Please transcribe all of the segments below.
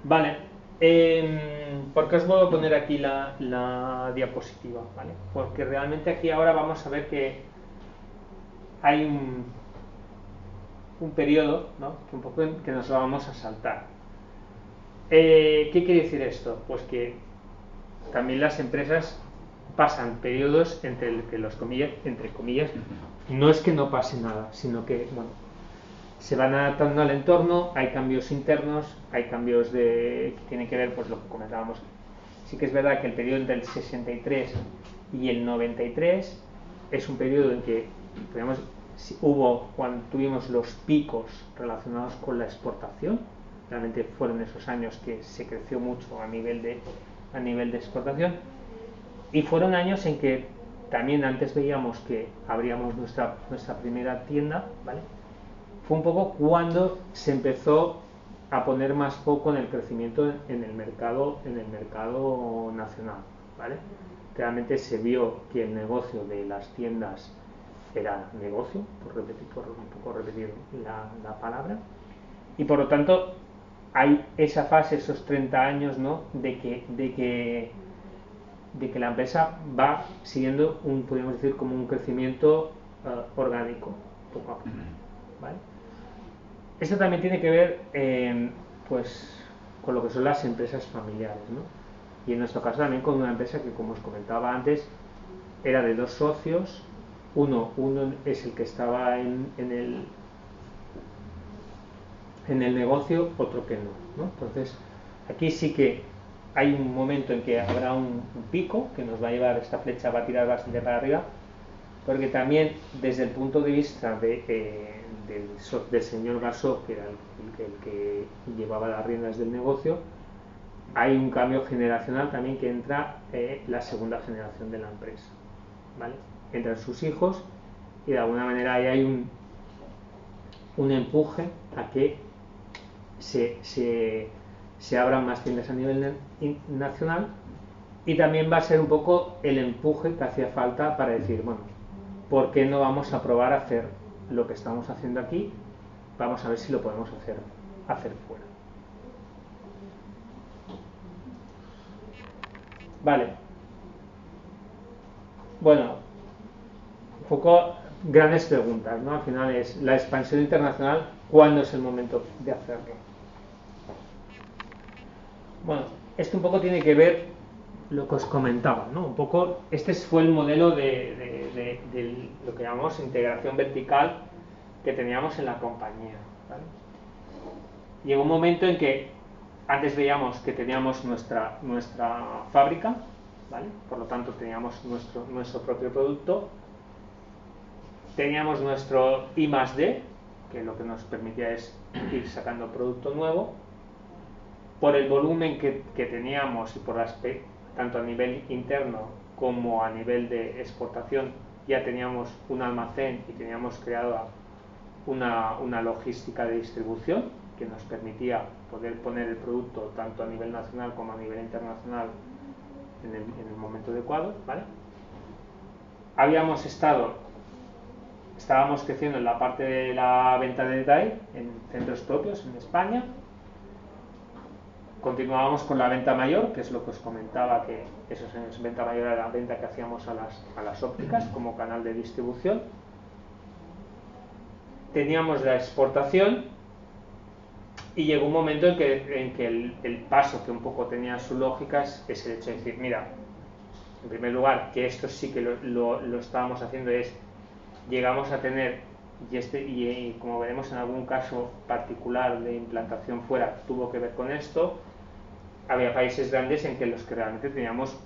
Vale, ¿por qué os vuelvo a poner aquí la diapositiva? ¿Vale? Porque realmente aquí ahora vamos a ver que hay un periodo, ¿no? que nos lo vamos a saltar. ¿Qué quiere decir esto? Pues que también las empresas pasan periodos entre el que entre comillas, no es que no pase nada, sino que bueno, se van adaptando al entorno, hay cambios internos, hay cambios que tienen que ver, pues lo que comentábamos. Sí que es verdad que el periodo entre el 63 y el 93 es un periodo en que cuando tuvimos los picos relacionados con la exportación, realmente fueron esos años que se creció mucho a nivel de exportación, y fueron años en que también antes veíamos que abríamos nuestra primera tienda, ¿vale? Fue un poco cuando se empezó a poner más foco en el crecimiento en el mercado nacional, ¿vale? Realmente se vio que el negocio de las tiendas era negocio, por un poco repetir la palabra, y por lo tanto hay esa fase, esos 30 años, ¿no? de que la empresa va siguiendo podríamos decir, como un crecimiento orgánico, poco a poco, ¿vale? Esto también tiene que ver pues con lo que son las empresas familiares, ¿no? Y en nuestro caso también con una empresa que, como os comentaba antes, era de dos socios. Uno es el que estaba en el negocio, otro que no, ¿no? Entonces aquí sí que hay un momento en que habrá un pico que nos va a llevar, esta flecha va a tirar bastante para arriba, porque también desde el punto de vista del señor Gasó, que era el que llevaba las riendas del negocio, hay un cambio generacional también, que entra la segunda generación de la empresa, ¿vale? Entran sus hijos y de alguna manera ahí hay un empuje a que se abran más tiendas a nivel nacional, y también va a ser un poco el empuje que hacía falta para decir, bueno, ¿por qué no vamos a probar a hacer lo que estamos haciendo aquí? Vamos a ver si lo podemos hacer fuera. Vale. Bueno, un poco grandes preguntas, ¿no? Al final es la expansión internacional, ¿cuándo es el momento de hacerlo? Bueno, esto un poco tiene que ver lo que os comentaba, ¿no? Un poco, este fue el modelo de lo que llamamos integración vertical que teníamos en la compañía, ¿vale? Llegó un momento en que antes veíamos que teníamos nuestra fábrica, ¿vale? Por lo tanto teníamos nuestro propio producto, teníamos nuestro I+D, que lo que nos permitía es ir sacando producto nuevo. Por el volumen que teníamos y por tanto a nivel interno como a nivel de exportación, ya teníamos un almacén y teníamos creada una logística de distribución que nos permitía poder poner el producto tanto a nivel nacional como a nivel internacional en el momento adecuado, ¿vale? Estábamos creciendo en la parte de la venta de detalle en centros propios en España. Continuábamos con la venta mayor, que es lo que os comentaba, que esos años venta mayor era la venta que hacíamos a las ópticas como canal de distribución. Teníamos la exportación y llegó un momento en que el paso, que un poco tenía su lógica, es el hecho de decir, mira, en primer lugar, que esto sí que lo estábamos haciendo, llegamos a tener, y como veremos en algún caso particular de implantación fuera, tuvo que ver con esto. Había países grandes en que los que realmente teníamos,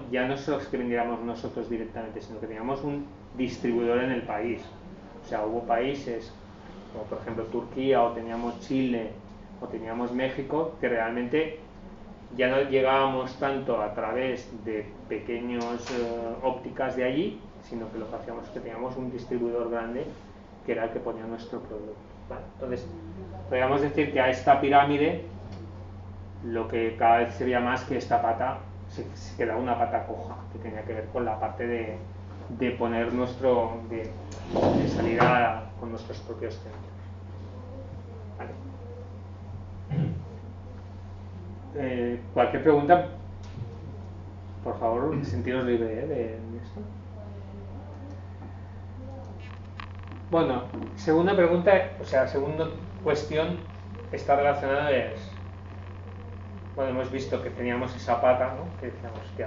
ya no solo es que vendiéramos nosotros directamente, sino que teníamos un distribuidor en el país. O sea, hubo países como por ejemplo Turquía, o teníamos Chile, o teníamos México, que realmente ya no llegábamos tanto a través de pequeños ópticas de allí, sino que lo que hacíamos es que teníamos un distribuidor grande que era el que ponía nuestro producto, ¿vale? Entonces, podríamos decir que a esta pirámide lo que cada vez se veía más que esta pata se quedaba una pata coja, que tenía que ver con la parte de poner de salir con nuestros propios centros, ¿vale? Cualquier pregunta, por favor, sentiros libre de esto. Bueno, segunda pregunta, o sea, segunda cuestión está relacionada es, bueno, hemos visto que teníamos esa pata, ¿no? Que decíamos que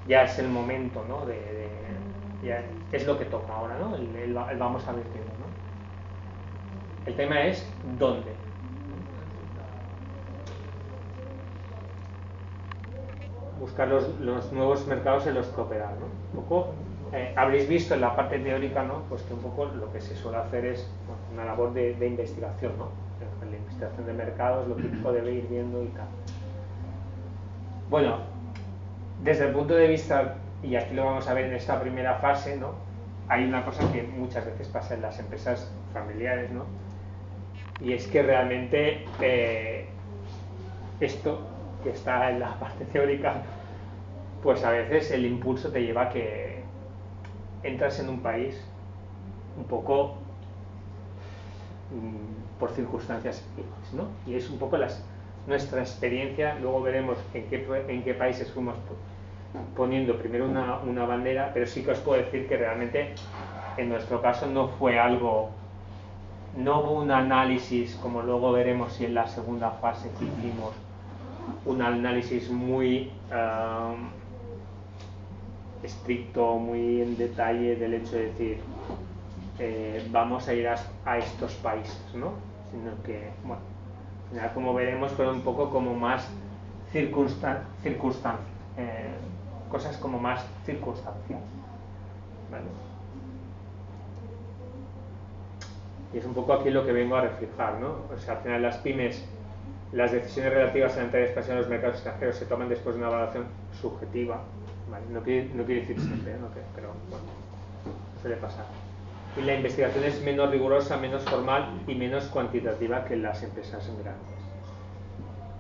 ya es el momento, ¿no? Ya es lo que toca ahora, ¿no? El vamos a ver qué, ¿no? El tema es dónde. Buscar los nuevos mercados en los que operar, ¿no? Un poco, habréis visto en la parte teórica, ¿no? Pues que un poco lo que se suele hacer es, bueno, una labor de investigación, ¿no? La investigación de mercados, lo típico debe ir viendo y tal. Bueno, desde el punto de vista, y aquí lo vamos a ver en esta primera fase, ¿no? Hay una cosa que muchas veces pasa en las empresas familiares, ¿no? Y es que realmente esto que está en la parte teórica, pues a veces el impulso te lleva a que entras en un país un poco por circunstancias X, ¿no? Y es un poco nuestra experiencia. Luego veremos en qué países fuimos poniendo primero una bandera, pero sí que os puedo decir que realmente en nuestro caso no fue algo, no hubo un análisis, como luego veremos si en la segunda fase que hicimos, un análisis muy estricto, muy en detalle del hecho de decir vamos a ir a estos países, ¿no? Sino que, bueno, como veremos, fueron un poco como más cosas como más circunstanciales, ¿vale? Y es un poco aquí lo que vengo a reflejar, ¿no? O sea, al final las pymes, las decisiones relativas a la entrada de expansión en los mercados extranjeros se toman después de una evaluación subjetiva, ¿vale? No quiere decir siempre, ¿no? Pero bueno, suele pasar. Y la investigación es menos rigurosa, menos formal y menos cuantitativa que en las empresas grandes,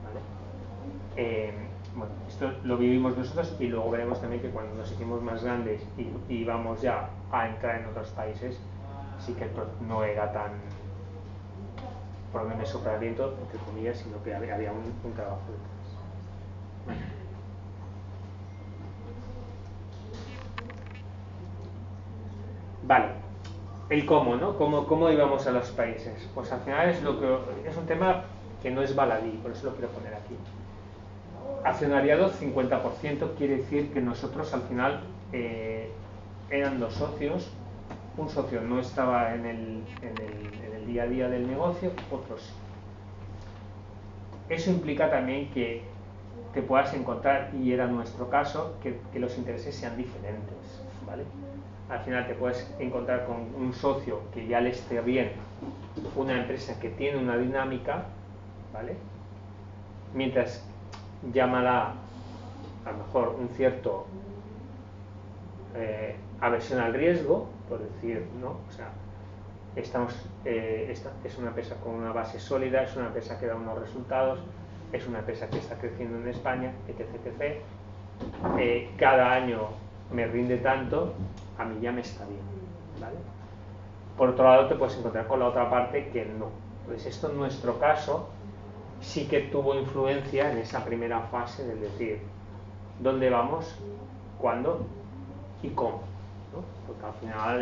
¿vale? Bueno, esto lo vivimos nosotros y luego veremos también que cuando nos hicimos más grandes y vamos ya a entrar en otros países, sí que no era tan por donde me sopra el viento, entre comillas, sino que había un trabajo detrás. Vale, el cómo, ¿no? ¿Cómo íbamos a los países? Pues al final es un tema que no es baladí, por eso lo quiero poner aquí. Accionariado 50% quiere decir que nosotros al final eran dos socios. Un socio no estaba en el día a día del negocio, otros sí. Eso implica también que te puedas encontrar, y era nuestro caso, que los intereses sean diferentes, ¿vale? Al final te puedes encontrar con un socio que ya le esté bien una empresa que tiene una dinámica, ¿vale? Mientras llámala a lo mejor un cierto aversión al riesgo, por decir, ¿no? O sea, esta es una empresa con una base sólida, es una empresa que da unos resultados, es una empresa que está creciendo en España, etc. Cada año me rinde tanto, a mí ya me está bien, ¿vale? Por otro lado, te puedes encontrar con la otra parte que no. Pues esto en nuestro caso sí que tuvo influencia en esa primera fase del decir dónde vamos, cuándo y cómo, ¿no? Porque al final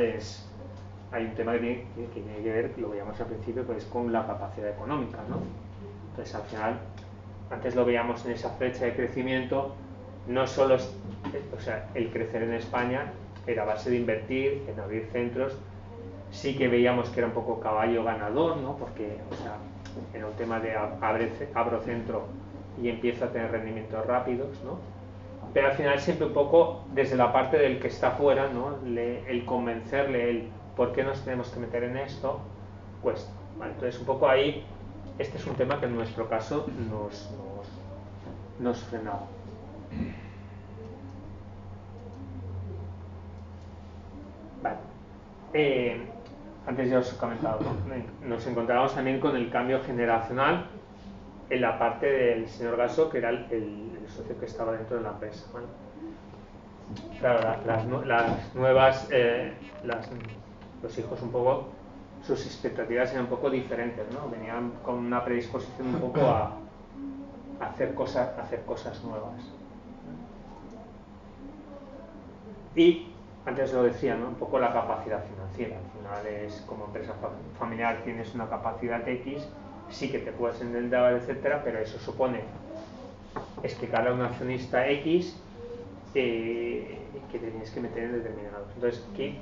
hay un tema que tiene que ver, lo veíamos al principio, pues con la capacidad económica, ¿no? Entonces al final, antes lo veíamos en esa flecha de crecimiento, no solo el crecer en España era a base de invertir, en abrir centros, sí que veíamos que era un poco caballo ganador, ¿no? Porque, era un tema de abro centro y empiezo a tener rendimientos rápidos, ¿no? Pero al final siempre un poco desde la parte del que está fuera, ¿no? El convencerle, el por qué nos tenemos que meter en esto, cuesta, ¿vale? Entonces un poco ahí, este es un tema que en nuestro caso nos frenaba. Vale. Antes ya os he comentado, ¿no? Nos encontrábamos también con el cambio generacional en la parte del señor Gaso, que era el socio que estaba dentro de la empresa, ¿vale? Claro, las nuevas, los hijos un poco, sus expectativas eran un poco diferentes, ¿no? Venían con una predisposición un poco a hacer cosas nuevas. Y antes lo decía, ¿no? Un poco la capacidad financiera. Al final es, como empresa familiar tienes una capacidad X, sí que te puedes endeudar, etcétera, pero eso supone explicarle a un accionista X que te tienes que meter en determinados. Entonces aquí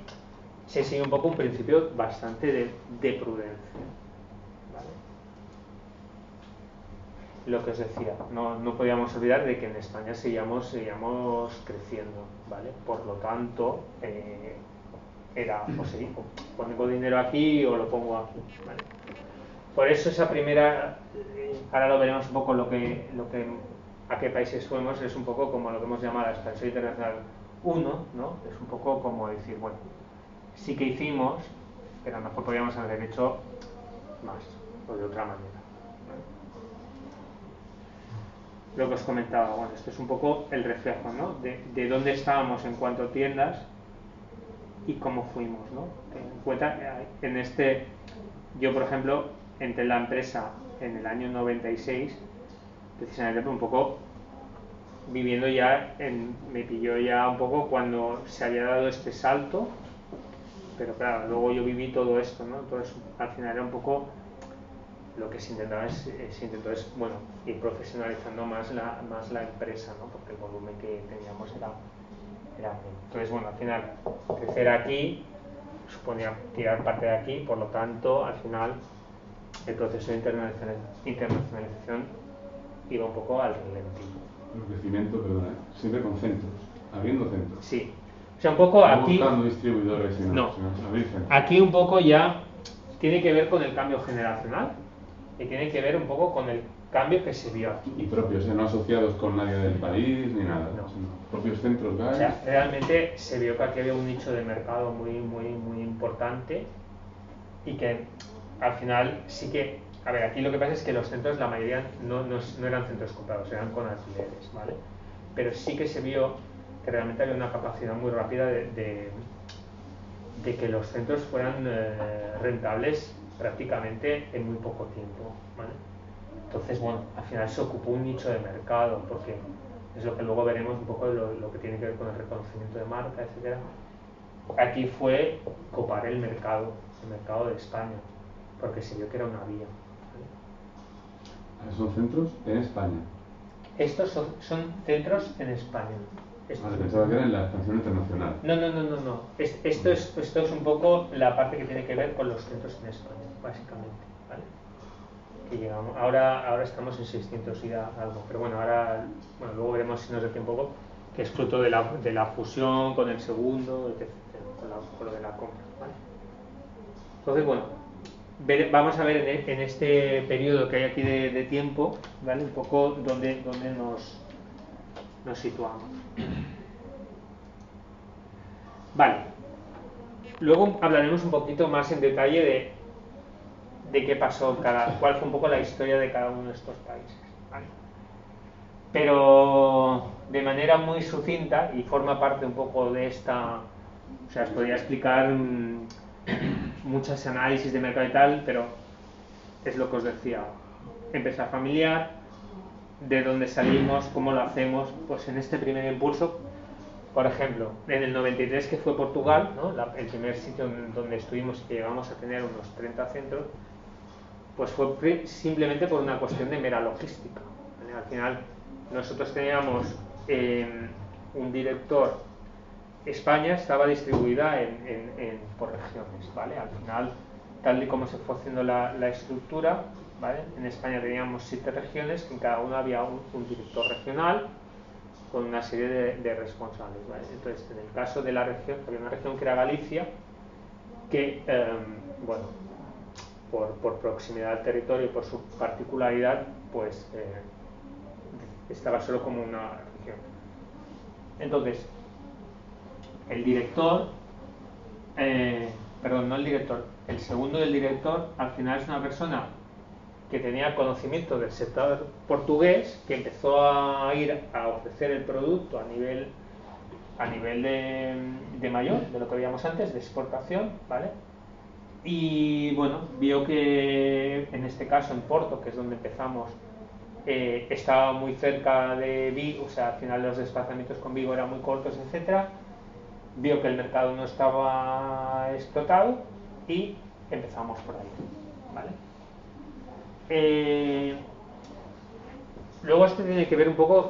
se sigue un poco un principio bastante de prudencia, ¿vale? Lo que os decía, no podíamos olvidar de que en España seguíamos creciendo, ¿vale? Por lo tanto, era o pongo dinero aquí o lo pongo aquí, ¿vale? Por eso esa primera, ahora lo veremos un poco a qué países fuimos, es un poco como lo que hemos llamado la expansión internacional 1, ¿no? Es un poco como decir, bueno, sí que hicimos, pero a lo mejor podríamos haber hecho más o de otra manera, ¿vale? Lo que os comentaba, bueno, esto es un poco el reflejo, ¿no? de dónde estábamos en cuanto a tiendas y cómo fuimos, ¿no? En cuenta, yo por ejemplo entré en la empresa en el año 96, precisamente por un poco viviendo ya, me pilló ya un poco cuando se había dado este salto, pero claro, luego yo viví todo esto, ¿no? Entonces al final era un poco lo que se intentó es bueno, ir profesionalizando más la empresa, ¿no? Porque el volumen que teníamos era entonces bueno, al final crecer aquí suponía tirar parte de aquí, por lo tanto al final el proceso de internacionalización iba un poco al ralentí. El crecimiento, perdona, siempre con centros, abriendo centros. Sí, o sea, un poco no aquí buscando distribuidores, sino abrir centros. Aquí un poco ya tiene que ver con el cambio generacional y tiene que ver un poco con el cambio que se vio aquí. Y propios, no asociados con nadie del país ni nada, no. Sino propios centros. O sea, realmente se vio que aquí había un nicho de mercado muy importante y que al final sí que, a ver, aquí lo que pasa es que los centros, la mayoría no eran centros comprados, eran con alquileres, ¿vale? Pero sí que se vio que realmente había una capacidad muy rápida de que los centros fueran rentables prácticamente en muy poco tiempo, ¿vale? Entonces, bueno, al final se ocupó un nicho de mercado, porque es lo que luego veremos un poco lo que tiene que ver con el reconocimiento de marca, etcétera. Aquí fue copar el mercado de España, porque se vio que era una vía, ¿vale? ¿Son centros en España? Estos son centros en España. Vale, pensaba que era en la expansión internacional. No. Esto es un poco la parte que tiene que ver con los centros en España, básicamente, ¿vale? Que llegamos, ahora estamos en 600 y algo, pero bueno, luego veremos si nos da tiempo un poco, que es fruto de la fusión con el segundo, etc., con lo de la compra, ¿vale? Entonces, bueno, vamos a ver en este periodo que hay aquí de tiempo, ¿vale? Un poco dónde nos situamos. Vale, luego hablaremos un poquito más en detalle de qué pasó, cuál fue un poco la historia de cada uno de estos países, ¿vale? Pero de manera muy sucinta, y forma parte un poco de esta, o sea, os podría explicar muchos análisis de mercado y tal, pero es lo que os decía, empresa familiar, de dónde salimos, cómo lo hacemos, pues en este primer impulso. Por ejemplo, en el 93, que fue Portugal, ¿no? El primer sitio donde estuvimos y que llegamos a tener unos 30 centros, pues fue simplemente por una cuestión de mera logística, ¿vale? Al final nosotros teníamos un director. España estaba distribuida por regiones, ¿vale? Al final, tal y como se fue haciendo la estructura, ¿vale? En España teníamos 7 regiones, que en cada una había un director regional con una serie de responsables, ¿vale? Entonces, en el caso de la región, había una región que era Galicia, que, bueno, por proximidad al territorio y por su particularidad, pues estaba solo como una región. Entonces, el director, no el director, el segundo del director, al final es una persona que tenía conocimiento del sector portugués, que empezó a ir a ofrecer el producto a nivel de mayor, de lo que veíamos antes, de exportación, ¿vale? Y bueno, vio que en este caso en Porto, que es donde empezamos estaba muy cerca de Vigo, o sea, al final los desplazamientos con Vigo eran muy cortos, etcétera. Vio que el mercado no estaba explotado y empezamos por ahí, ¿vale? Luego esto tiene que ver un poco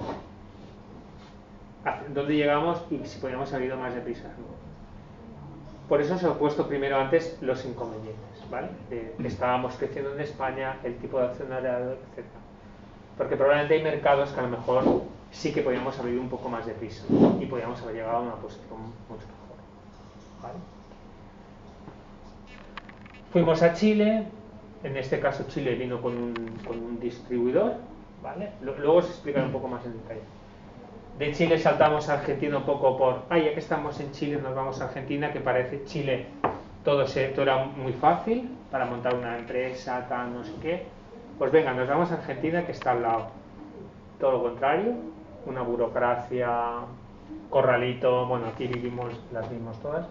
a dónde llegamos y si podíamos haber ido más deprisa, ¿no? Por eso os he puesto primero antes los inconvenientes, ¿vale? Estábamos creciendo en España, el tipo de accionariado, etc. Porque probablemente hay mercados que a lo mejor sí que podíamos haber ido un poco más deprisa y podíamos haber llegado a una posición mucho mejor, ¿vale? Fuimos a Chile, en este caso Chile vino con un distribuidor, ¿vale? Luego os explicaré un poco más en detalle. De Chile saltamos a Argentina un poco por, ya que estamos en Chile nos vamos a Argentina, que parece Chile todo era muy fácil para montar una empresa, tal, no sé qué. Pues venga, nos vamos a Argentina, que está al lado. Todo lo contrario, una burocracia, corralito, bueno, aquí las vimos todas.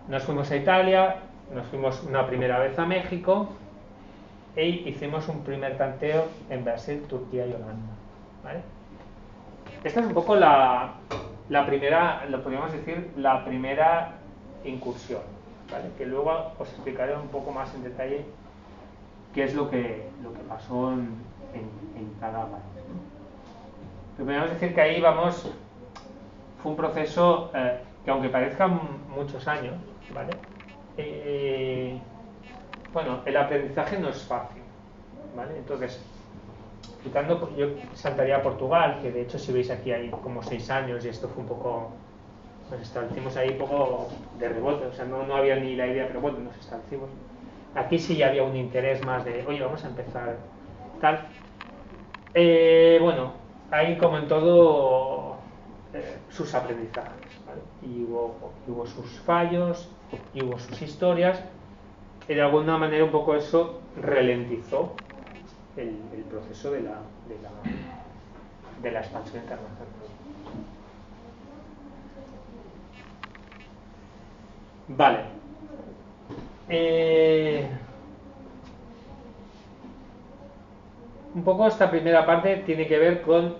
Nos fuimos a Italia, nos fuimos una primera vez a México e hicimos un primer tanteo en Brasil, Turquía y Holanda, ¿vale? Esta es un poco la primera, lo podríamos decir, la primera incursión, ¿vale? Que luego os explicaré un poco más en detalle qué es lo que pasó en cada país, ¿no? Pero podríamos decir que ahí fue un proceso que aunque parezcan muchos años, ¿vale? Bueno, el aprendizaje no es fácil, ¿vale? Entonces, yo saltaría a Portugal, que de hecho si veis aquí hay como 6 años y esto fue un poco, nos establecimos ahí un poco de rebote, o sea, no había ni la idea, pero bueno, nos establecimos. Aquí sí había un interés más de, oye, vamos a empezar tal. Bueno, ahí como en todo, sus aprendizajes, ¿vale? Y hubo sus fallos, y hubo sus historias, y de alguna manera un poco eso ralentizó el proceso de la expansión internacional. Vale. Un poco esta primera parte tiene que ver con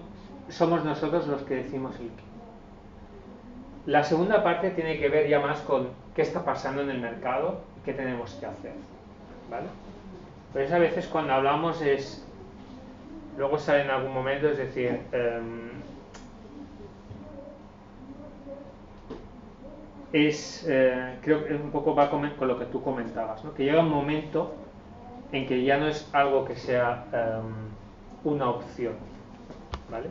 somos nosotros los que decimos el qué. La segunda parte tiene que ver ya más con qué está pasando en el mercado y qué tenemos que hacer, ¿vale? Pues a veces cuando hablamos luego sale en algún momento, es decir, creo que un poco va con lo que tú comentabas, ¿no? Que llega un momento en que ya no es algo que sea una opción, ¿vale?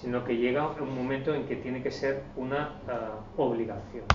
Sino que llega un momento en que tiene que ser una obligación.